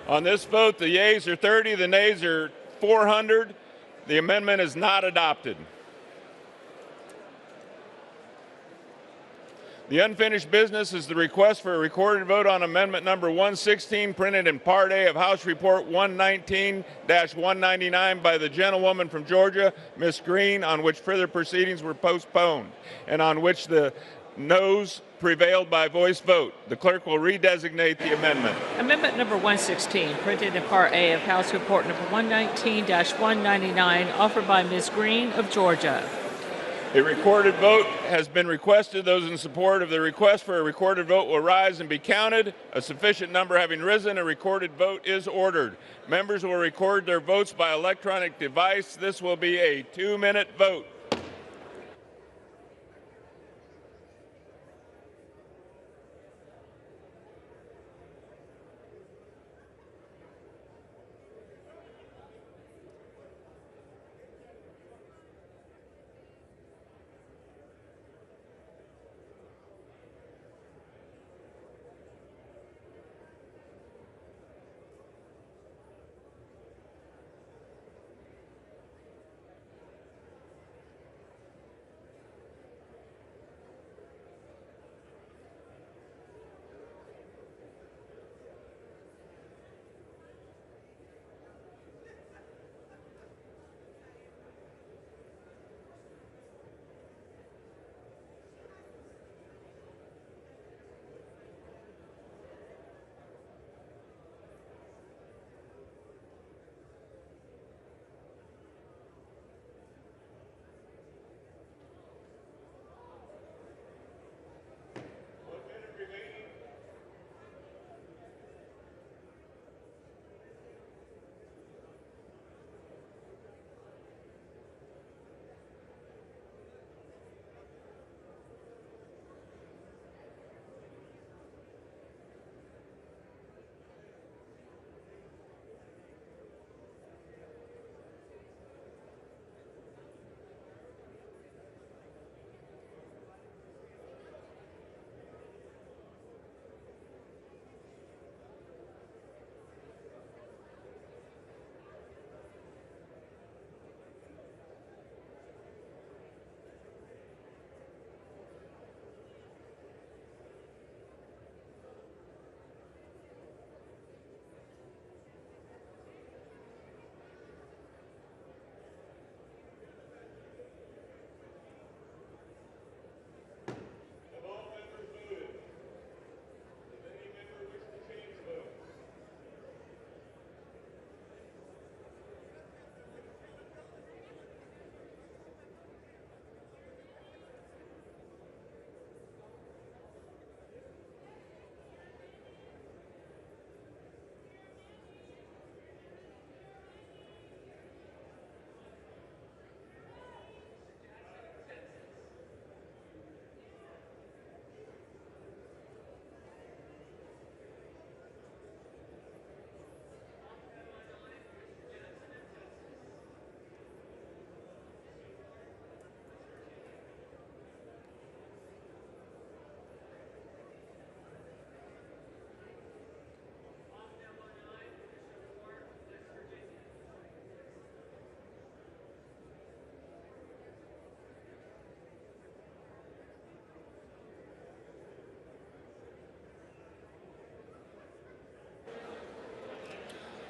On this vote, the yeas are 30, the nays are 400. The amendment is not adopted. The unfinished business is the request for a recorded vote on amendment number 116, printed in Part A of House Report 119-199 by the gentlewoman from Georgia, Ms. Green, on which further proceedings were postponed, and on which the noes prevailed by voice vote. The clerk will redesignate the amendment. Amendment number 116, printed in Part A of House Report number 119-199, offered by Ms. Green of Georgia. A recorded vote has been requested. Those in support of the request for a recorded vote will rise and be counted. A sufficient number having risen, a recorded vote is ordered. Members will record their votes by electronic device. This will be a 2-minute vote.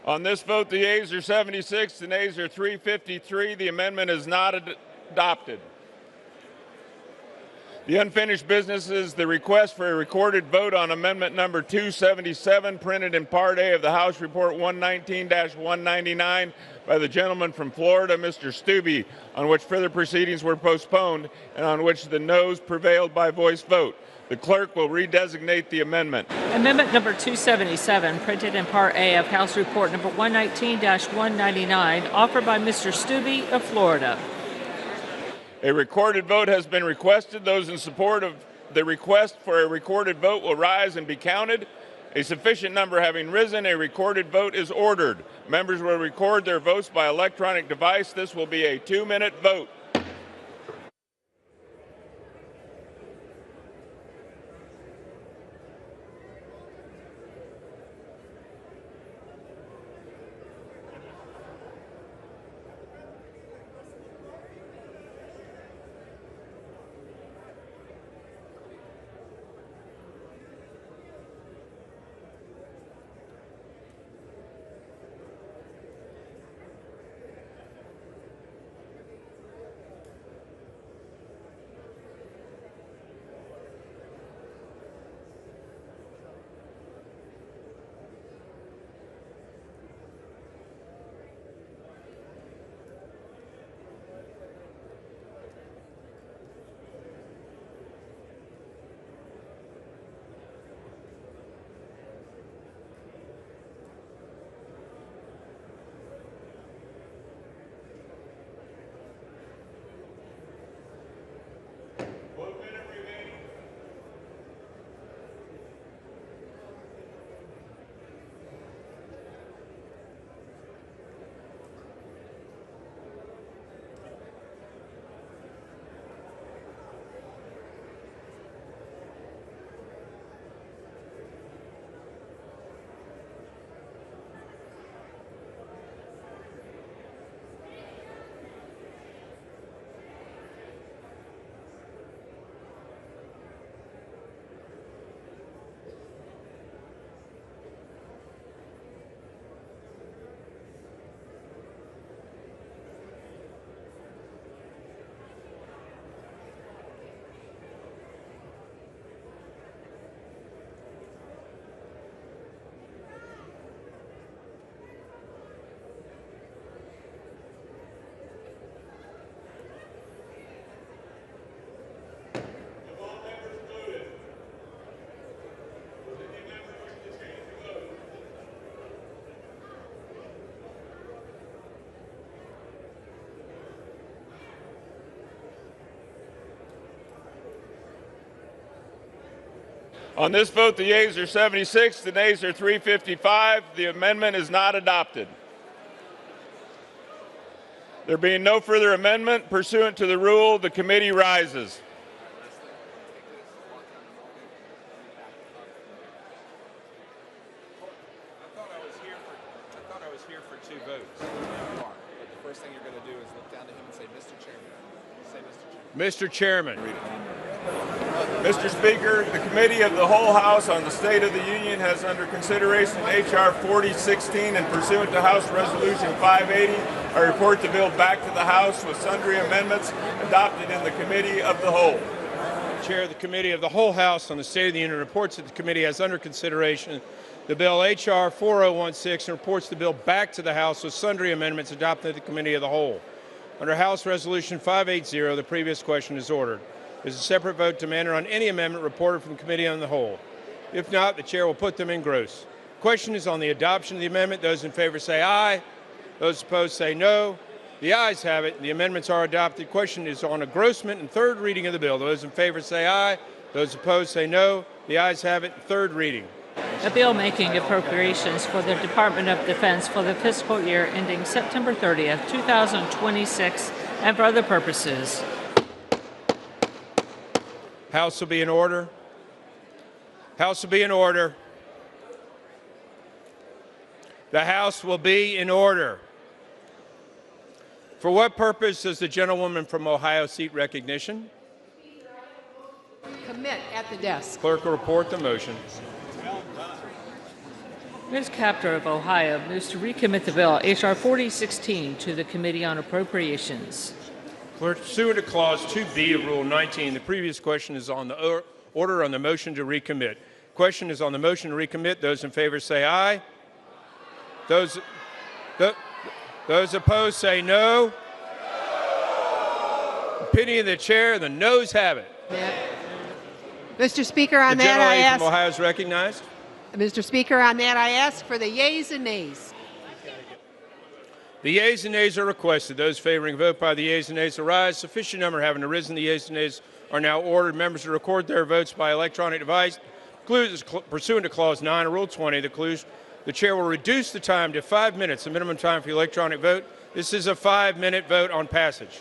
On this vote, the yeas are 76, the nays are 353. The amendment is not adopted. The unfinished business is the request for a recorded vote on amendment number 277, printed in Part A of the House Report 119-199 by the gentleman from Florida, Mr. Stubbe, on which further proceedings were postponed and on which the noes prevailed by voice vote. The clerk will redesignate the amendment. Amendment number 277, printed in Part A of House Report number 119-199, offered by Mr. Stubbe of Florida. A recorded vote has been requested. Those in support of the request for a recorded vote will rise and be counted. A sufficient number having risen, a recorded vote is ordered. Members will record their votes by electronic device. This will be a 2-minute vote. On this vote, the yeas are 76, the nays are 355. The amendment is not adopted. There being no further amendment, pursuant to the rule, the committee rises. I thought I was here for 2 votes. But the first thing you're going to do is look down to him and say, Mr. Chairman. Say Mr. Chairman. Mr. Chairman. Mr. Speaker, the Committee of the Whole House on the State of the Union has under consideration H.R. 4016 and pursuant to House Resolution 580, I report the bill back to the House with sundry amendments adopted in the Committee of the Whole. Chair of the Committee of the Whole House on the State of the Union reports that the committee has under consideration the bill H.R. 4016 and reports the bill back to the House with sundry amendments adopted in the Committee of the Whole. Under House Resolution 580, the previous question is ordered. There's a separate vote demanded on any amendment reported from the Committee on the Whole. If not, the Chair will put them in gross. Question is on the adoption of the amendment. Those in favor say aye. Those opposed say no. The ayes have it. The amendments are adopted. Question is on engrossment and third reading of the bill. Those in favor say aye. Those opposed say no. The ayes have it. Third reading. A bill making appropriations for the Department of Defense for the fiscal year ending September 30th, 2026, and for other purposes. House will be in order. House will be in order. The House will be in order. For what purpose does the gentlewoman from Ohio seek recognition? Commit at the desk. Clerk will report the motion. Ms. Captor of Ohio moves to recommit the bill H.R. 4016 to the Committee on Appropriations. Pursuant to Clause 2B of Rule 19, the previous question is on the order on the motion to recommit. Question is on the motion to recommit. Those in favor say aye. Those opposed say no. Opinion of the chair, the noes have it. Mr. Speaker, on The that I gentleman from ask. Ohio is recognized. Mr. Speaker, on that I ask for the yeas and nays. The yeas and nays are requested. Those favoring a vote by the yeas and nays arise. Sufficient number having arisen, the yeas and nays are now ordered. Members to record their votes by electronic device. Pursuant to Clause 9 of Rule 20, the chair will reduce the time to 5 minutes, the minimum time for the electronic vote. This is a 5-minute vote on passage.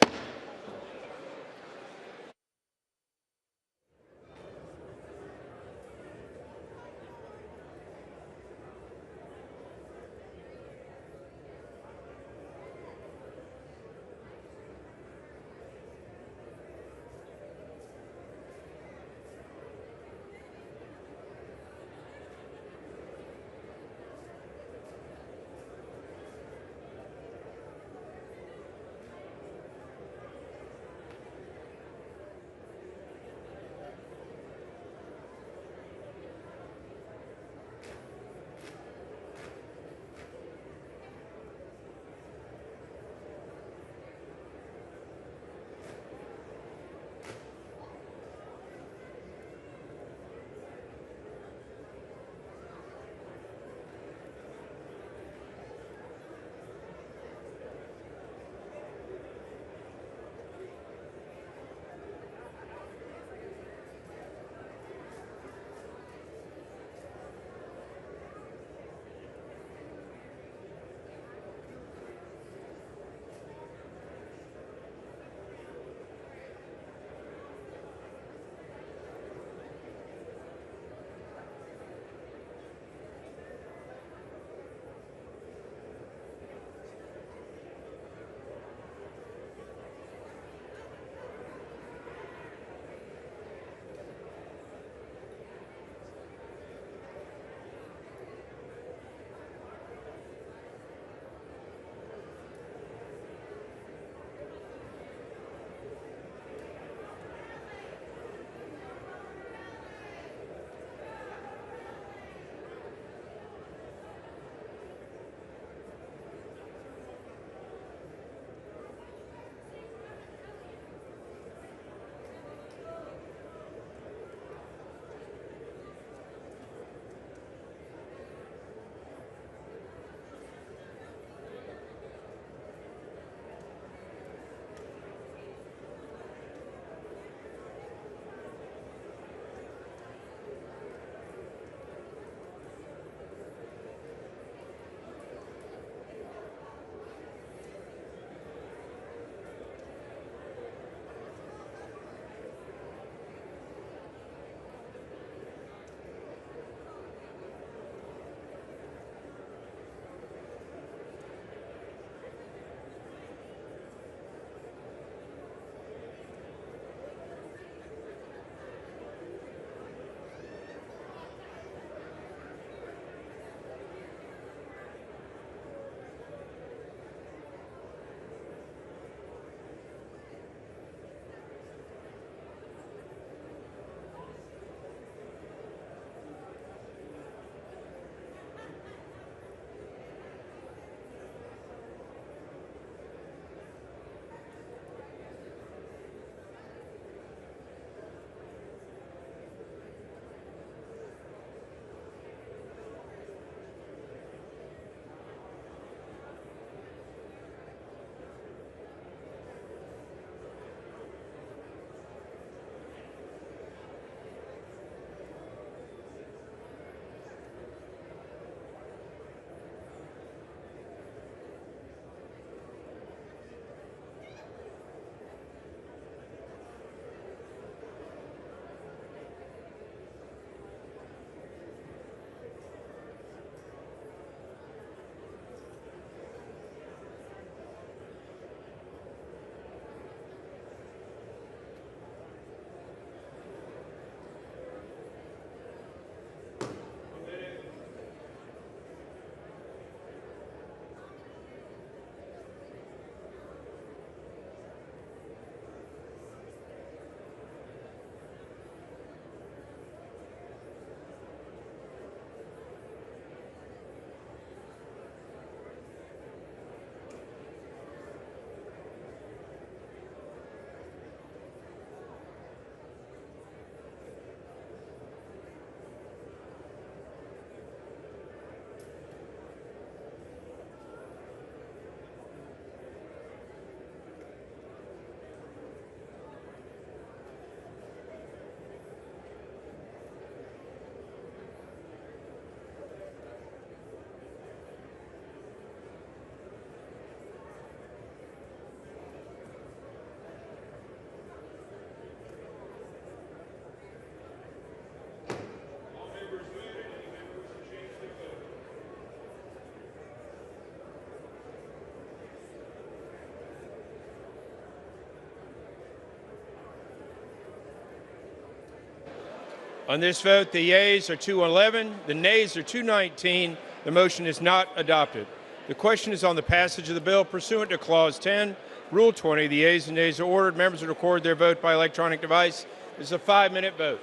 On this vote, the yeas are 211, the nays are 219. The motion is not adopted. The question is on the passage of the bill pursuant to Clause 10, Rule 20. The yeas and nays are ordered. Members will record their vote by electronic device. This is a 5-minute vote.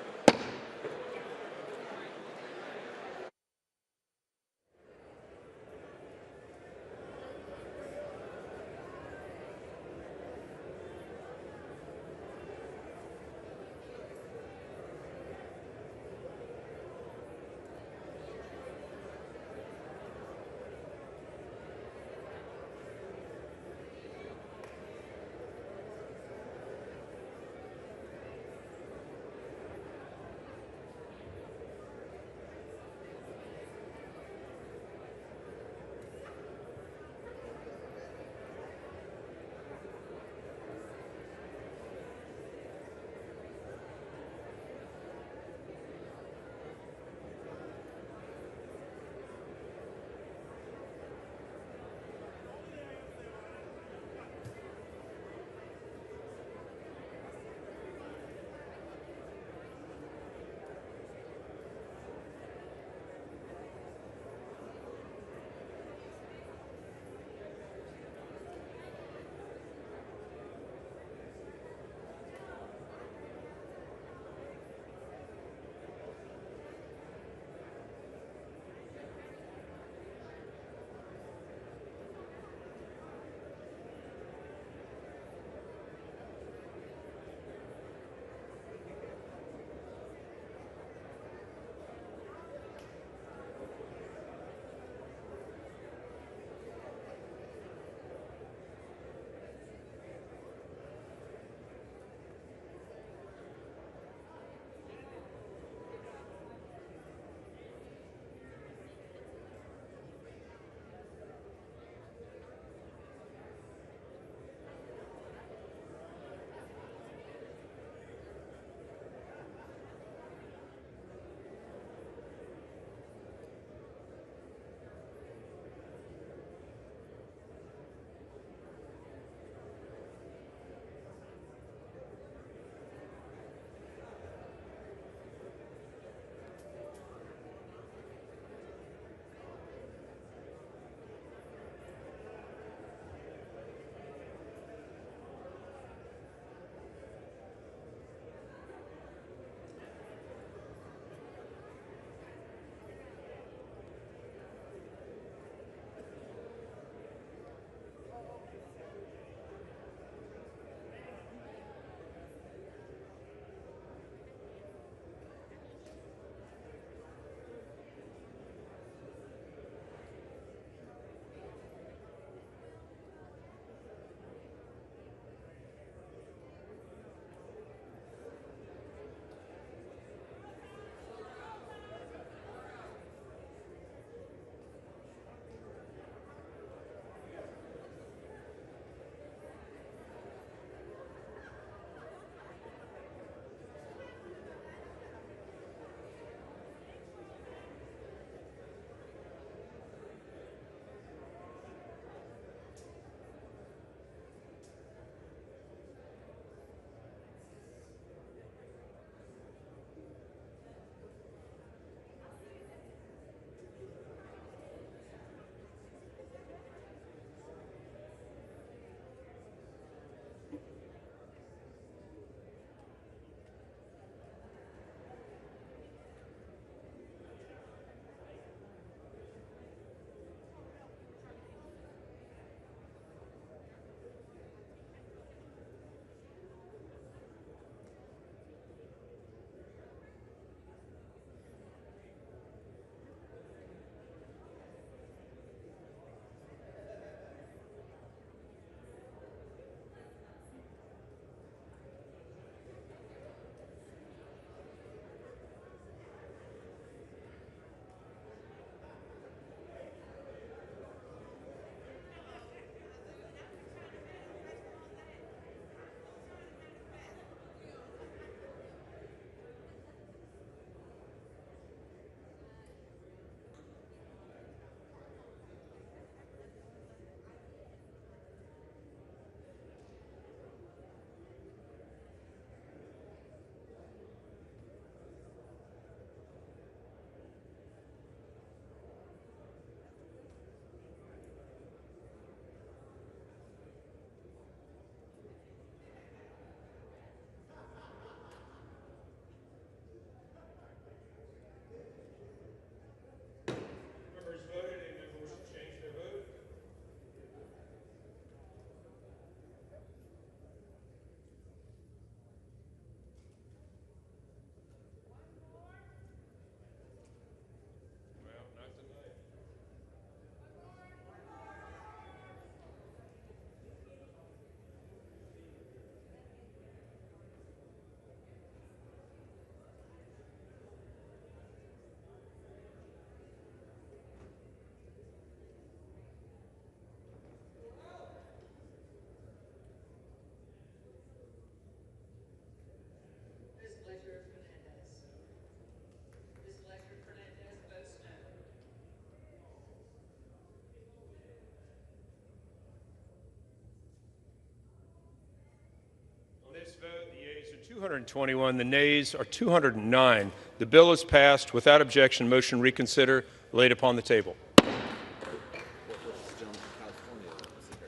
221. The nays are 209. The bill is passed. Without objection, motion reconsider laid upon the table.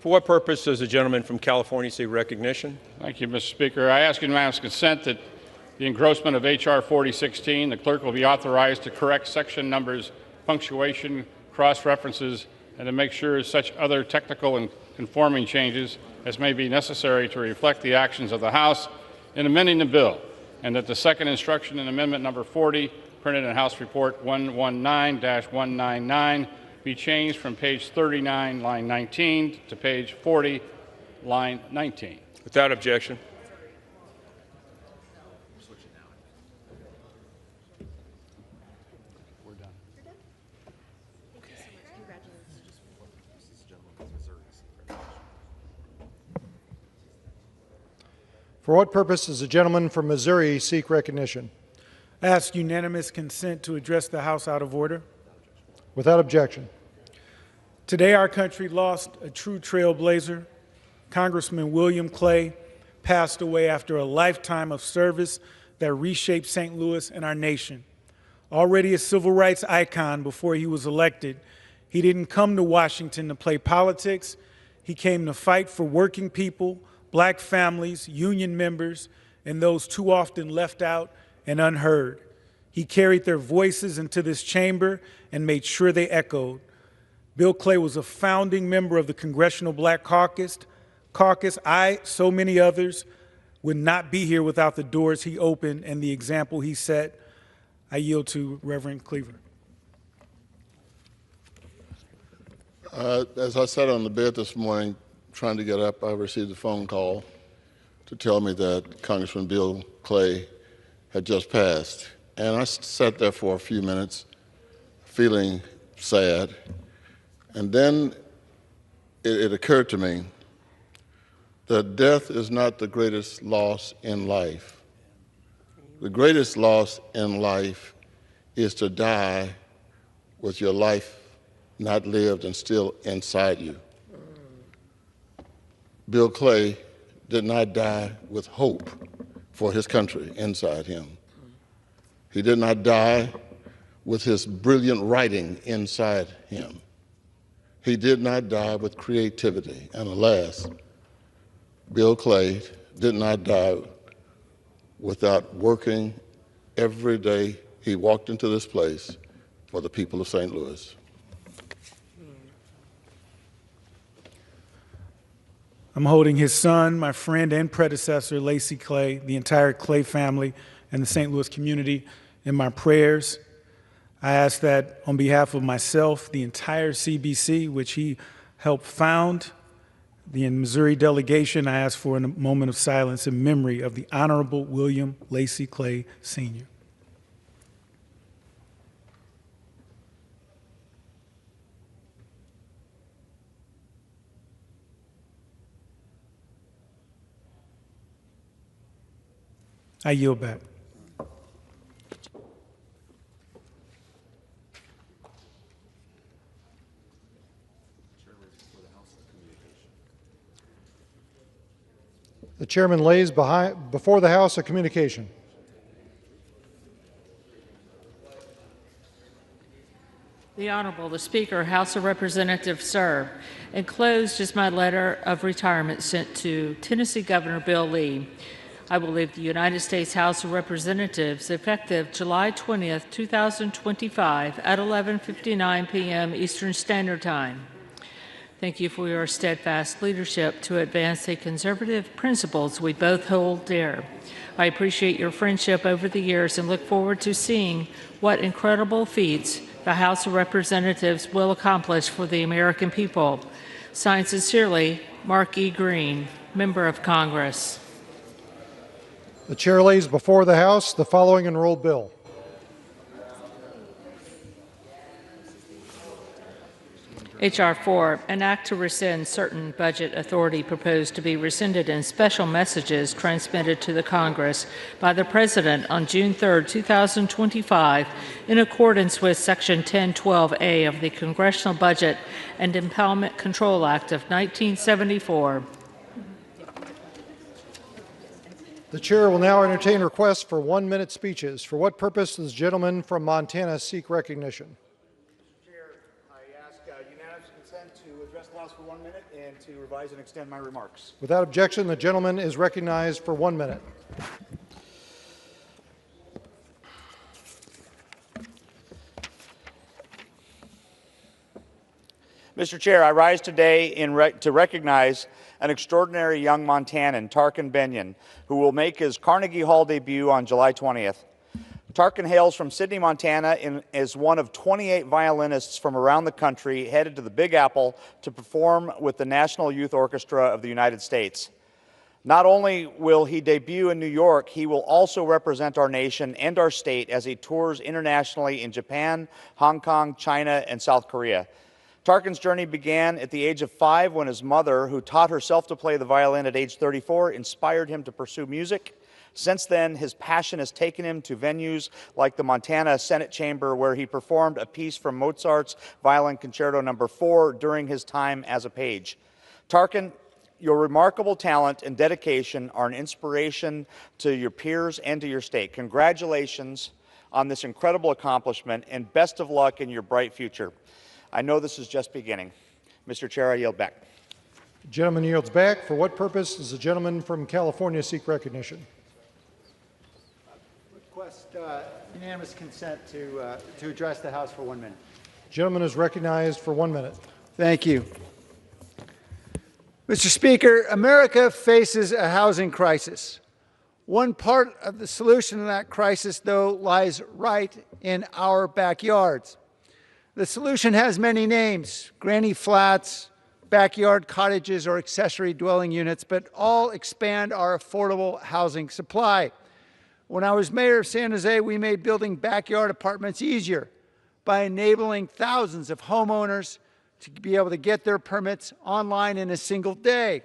For what purpose does the gentleman from California seek recognition? Thank you, Mr. Speaker. I ask unanimous consent that the engrossment of H.R. 4016, the clerk will be authorized to correct section numbers, punctuation, cross-references, and to make sure such other technical and conforming changes as may be necessary to reflect the actions of the House in amending the bill, and that the second instruction in Amendment Number 40, printed in House Report 119-199, be changed from page 39, line 19, to page 40, line 19. Without objection. For what purpose does the gentleman from Missouri seek recognition? I ask unanimous consent to address the House out of order. Without objection. Today, our country lost a true trailblazer. Congressman William Clay passed away after a lifetime of service that reshaped St. Louis and our nation. Already a civil rights icon before he was elected, he didn't come to Washington to play politics. He came to fight for working people, black families, union members, and those too often left out and unheard. He carried their voices into this chamber and made sure they echoed. Bill Clay was a founding member of the Congressional Black Caucus. I, so many others, would not be here without the doors he opened and the example he set. I yield to Reverend Cleaver. As I sat on the bed this morning trying to get up, I received a phone call to tell me that Congressman Bill Clay had just passed. And I sat there for a few minutes feeling sad. And then it occurred to me that death is not the greatest loss in life. The greatest loss in life is to die with your life not lived and still inside you. Bill Clay did not die with hope for his country inside him. He did not die with his brilliant writing inside him. He did not die with creativity. And alas, Bill Clay did not die without working every day he walked into this place for the people of St. Louis. I'm holding his son, my friend and predecessor, Lacey Clay, the entire Clay family, and the St. Louis community in my prayers. I ask that on behalf of myself, the entire CBC, which he helped found, the Missouri delegation, I ask for a moment of silence in memory of the Honorable William Lacey Clay, Sr. I yield back. The chairman lays before the House a communication. The Honorable, the Speaker, House of Representatives, sir. Enclosed is my letter of retirement sent to Tennessee Governor Bill Lee. I will leave the United States House of Representatives effective July 20th, 2025 at 11:59 p.m. Eastern Standard Time. Thank you for your steadfast leadership to advance the conservative principles we both hold dear. I appreciate your friendship over the years and look forward to seeing what incredible feats the House of Representatives will accomplish for the American people. Signed sincerely, Mark E. Green, Member of Congress. The chair lays before the House the following enrolled bill. H.R. 4, an act to rescind certain budget authority proposed to be rescinded in special messages transmitted to the Congress by the President on June 3, 2025, in accordance with Section 1012A of the Congressional Budget and Impoundment Control Act of 1974. The chair will now entertain requests for 1-minute speeches. For what purpose does the gentleman from Montana seek recognition? Mr. Chair, I ask unanimous consent to address the House for 1 minute and to revise and extend my remarks. Without objection, the gentleman is recognized for 1 minute. Mr. Chair, I rise today to recognize an extraordinary young Montanan, Tarkan Benyon, who will make his Carnegie Hall debut on July 20th. Tarkan hails from Sydney, Montana, and is one of 28 violinists from around the country headed to the Big Apple to perform with the National Youth Orchestra of the United States. Not only will he debut in New York, he will also represent our nation and our state as he tours internationally in Japan, Hong Kong, China, and South Korea. Tarkan's journey began at the age of 5 when his mother, who taught herself to play the violin at age 34, inspired him to pursue music. Since then, his passion has taken him to venues like the Montana Senate Chamber, where he performed a piece from Mozart's Violin Concerto No. 4 during his time as a page. Tarkan, your remarkable talent and dedication are an inspiration to your peers and to your state. Congratulations on this incredible accomplishment, and best of luck in your bright future. I know this is just beginning. Mr. Chair, I yield back. The gentleman yields back. For what purpose does the gentleman from California seek recognition? Request unanimous consent to address the House for 1 minute. The gentleman is recognized for 1 minute. Thank you. Mr. Speaker, America faces a housing crisis. One part of the solution to that crisis, though, lies right in our backyards. The solution has many names: granny flats, backyard cottages, or accessory dwelling units, but all expand our affordable housing supply. When I was mayor of San Jose, we made building backyard apartments easier by enabling thousands of homeowners to be able to get their permits online in a single day.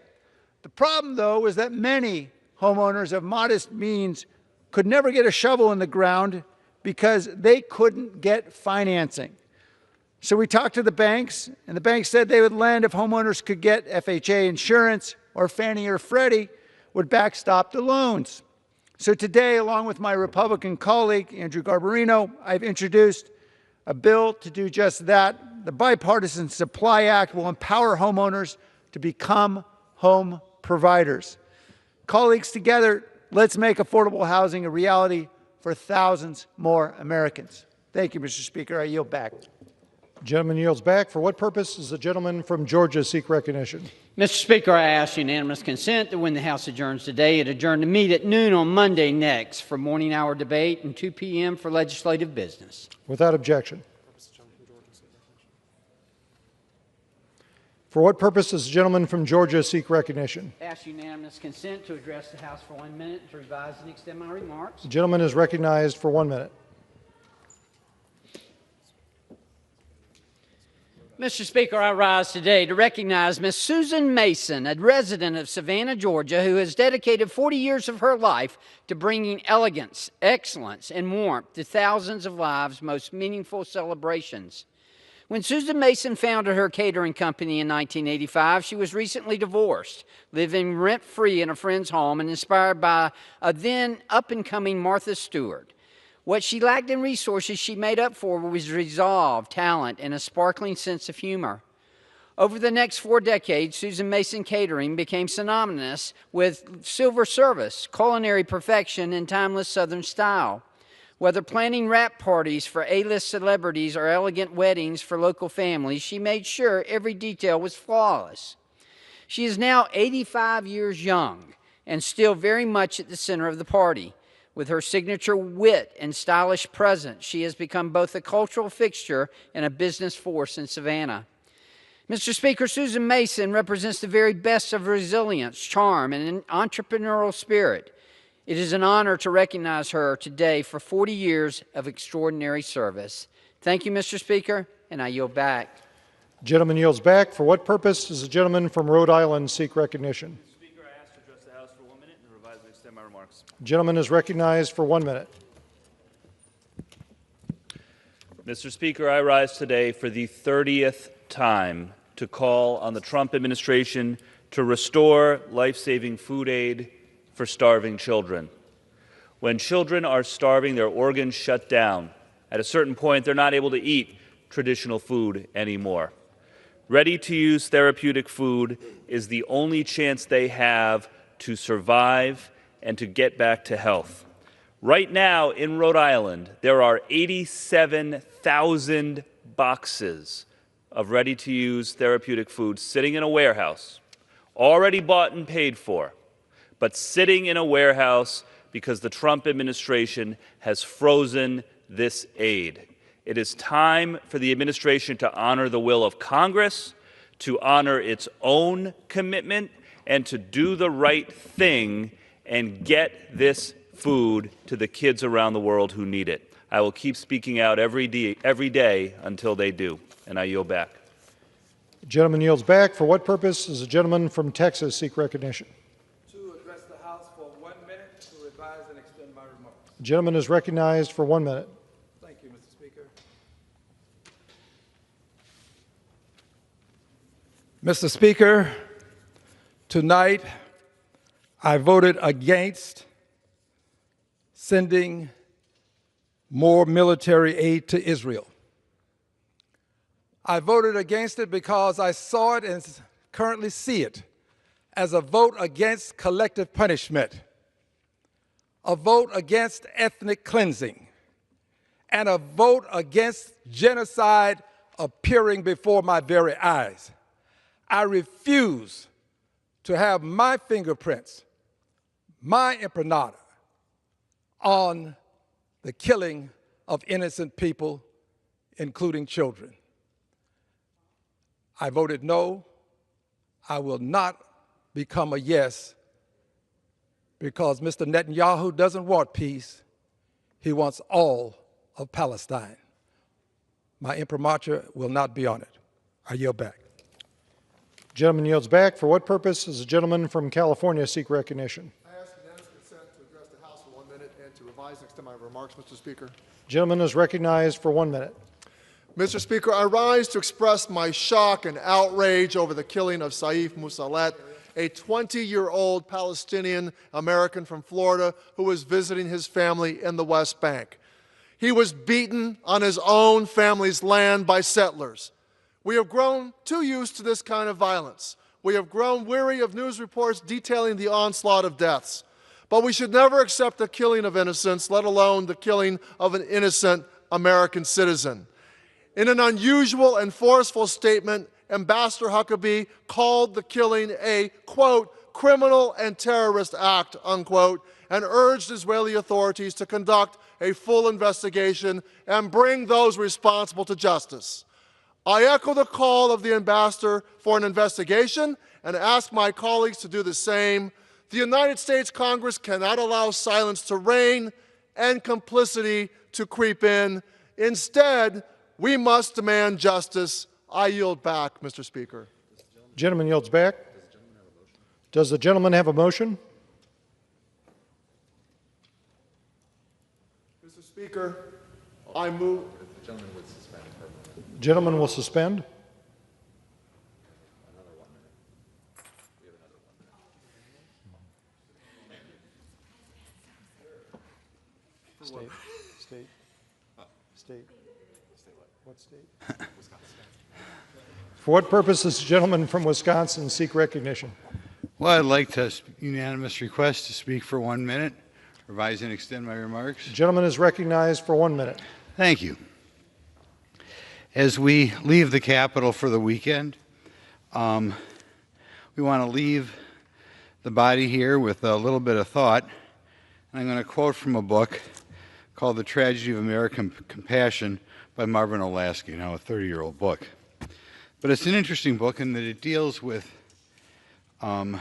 The problem, though, was that many homeowners of modest means could never get a shovel in the ground because they couldn't get financing. So we talked to the banks, and the banks said they would lend if homeowners could get FHA insurance, or Fannie or Freddie would backstop the loans. So today, along with my Republican colleague, Andrew Garbarino, I've introduced a bill to do just that. The Bipartisan Supply Act will empower homeowners to become home providers. Colleagues, together, let's make affordable housing a reality for thousands more Americans. Thank you, Mr. Speaker. I yield back. The gentleman yields back. For what purpose does the gentleman from Georgia seek recognition? Mr. Speaker, I ask unanimous consent that when the House adjourns today, it adjourn to meet at noon on Monday next for morning hour debate and 2 p.m. for legislative business. Without objection. For what purpose does the gentleman from Georgia seek recognition? Ask unanimous consent to address the House for 1 minute to revise and extend my remarks. The gentleman is recognized for 1 minute. Mr. Speaker, I rise today to recognize Ms. Susan Mason, a resident of Savannah, Georgia, who has dedicated 40 years of her life to bringing elegance, excellence, and warmth to thousands of lives' most meaningful celebrations. When Susan Mason founded her catering company in 1985, she was recently divorced, living rent-free in a friend's home and inspired by a then up-and-coming Martha Stewart. What she lacked in resources, she made up for with resolve, talent, and a sparkling sense of humor. Over the next 4 decades, Susan Mason Catering became synonymous with silver service, culinary perfection, and timeless Southern style. Whether planning wrap parties for A-list celebrities or elegant weddings for local families, she made sure every detail was flawless. She is now 85 years young and still very much at the center of the party. With her signature wit and stylish presence, she has become both a cultural fixture and a business force in Savannah. Mr. Speaker, Susan Mason represents the very best of resilience, charm, and an entrepreneurial spirit. It is an honor to recognize her today for 40 years of extraordinary service. Thank you, Mr. Speaker, and I yield back. The gentleman yields back. For what purpose does the gentleman from Rhode Island seek recognition? The gentleman is recognized for 1 minute. Mr. Speaker, I rise today for the 30th time to call on the Trump administration to restore life-saving food aid for starving children. When children are starving, their organs shut down. At a certain point, they're not able to eat traditional food anymore. Ready-to-use therapeutic food is the only chance they have to survive and to get back to health. Right now in Rhode Island, there are 87,000 boxes of ready-to-use therapeutic food sitting in a warehouse, already bought and paid for, but sitting in a warehouse because the Trump administration has frozen this aid. It is time for the administration to honor the will of Congress, to honor its own commitment, and to do the right thing and get this food to the kids around the world who need it. I will keep speaking out every day until they do, and I yield back. The gentleman yields back. For what purpose does the gentleman from Texas seek recognition? To address the House for 1 minute to revise and extend my remarks. The gentleman is recognized for 1 minute. Thank you, Mr. Speaker. Mr. Speaker, tonight I voted against sending more military aid to Israel. I voted against it because I saw it and currently see it as a vote against collective punishment, a vote against ethnic cleansing, and a vote against genocide appearing before my very eyes. I refuse to have my fingerprints, my imprimatur, on the killing of innocent people, including children. I voted no. I will not become a yes because Mr. Netanyahu doesn't want peace. He wants all of Palestine. My imprimatur will not be on it. I yield back. Gentleman yields back. For what purpose does the gentleman from California seek recognition? I ask unanimous consent to address the House for 1 minute and to revise and extend my remarks, Mr. Speaker. Gentleman is recognized for 1 minute. Mr. Speaker, I rise to express my shock and outrage over the killing of Saif Moussalet, a 20-year-old Palestinian American from Florida who was visiting his family in the West Bank. He was beaten on his own family's land by settlers. We have grown too used to this kind of violence. We have grown weary of news reports detailing the onslaught of deaths. But we should never accept the killing of innocents, let alone the killing of an innocent American citizen. In an unusual and forceful statement, Ambassador Huckabee called the killing a, quote, criminal and terrorist act, unquote, and urged Israeli authorities to conduct a full investigation and bring those responsible to justice. I echo the call of the ambassador for an investigation and ask my colleagues to do the same. The United States Congress cannot allow silence to reign and complicity to creep in. Instead, we must demand justice. I yield back, Mr. Speaker. Gentleman yields back. Does the gentleman have a motion? Mr. Speaker, I move. The gentleman would suspend. Gentleman will suspend. Another 1 minute. We have another 1 minute. State. What state? Wisconsin. For what purpose does the gentleman from Wisconsin seek recognition? Well, I'd like to unanimous request to speak for 1 minute, revise and extend my remarks. The gentleman is recognized for 1 minute. Thank you. As we leave the Capitol for the weekend, we want to leave the body here with a little bit of thought. And I'm going to quote from a book called The Tragedy of American Compassion by Marvin Olasky, now a 30-year-old book. But it's an interesting book in that it deals with what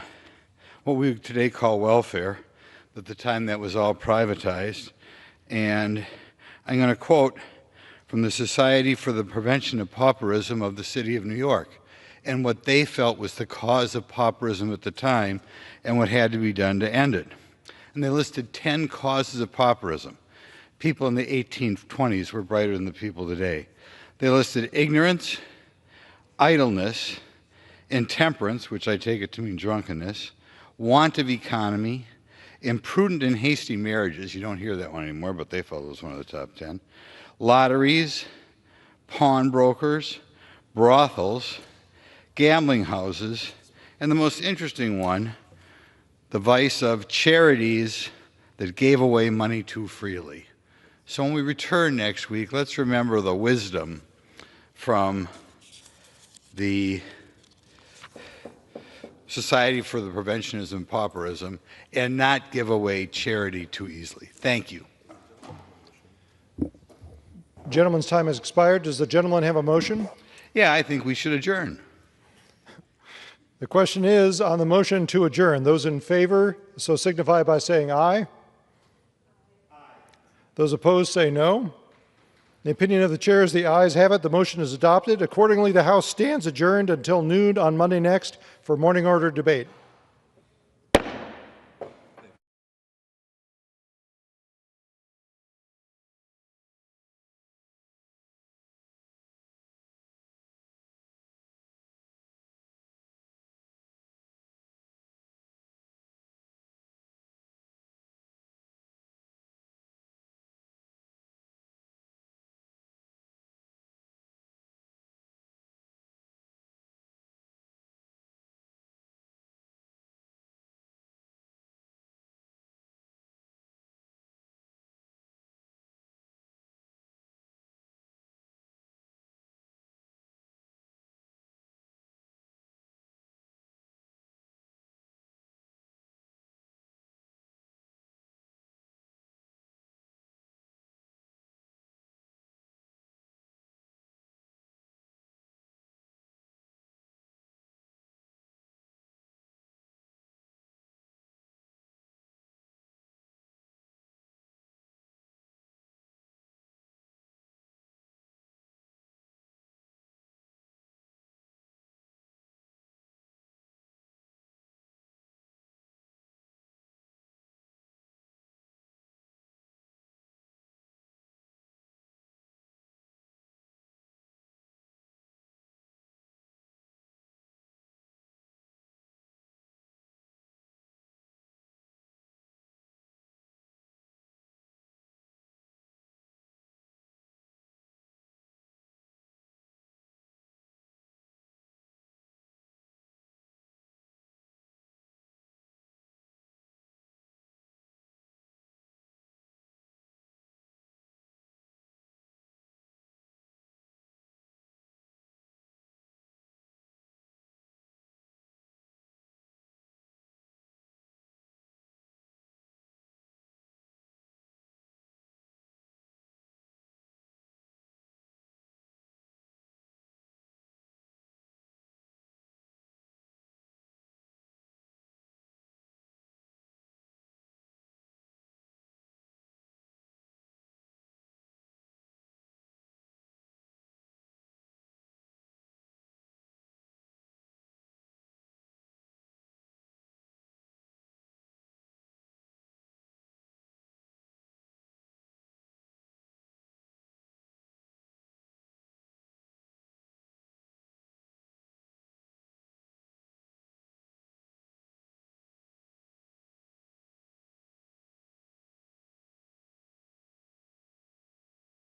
we today call welfare, but at the time that was all privatized. And I'm going to quote from the Society for the Prevention of Pauperism of the City of New York, and what they felt was the cause of pauperism at the time and what had to be done to end it. And they listed 10 causes of pauperism. People in the 1820s were brighter than the people today. They listed ignorance, idleness, intemperance, which I take it to mean drunkenness, want of economy, imprudent and hasty marriages, you don't hear that one anymore, but they felt it was one of the top 10, lotteries, pawnbrokers, brothels, gambling houses, and the most interesting one, the vice of charities that gave away money too freely. So when we return next week, let's remember the wisdom from the Society for the Prevention of Pauperism and not give away charity too easily. Thank you. Gentleman's time has expired. Does the gentleman have a motion? Yeah, I think we should adjourn. The question is on the motion to adjourn. Those in favor, so signify by saying aye. Aye. Those opposed say no. In the opinion of the chair, as the ayes have it, the motion is adopted. Accordingly, the House stands adjourned until noon on Monday next for morning order debate.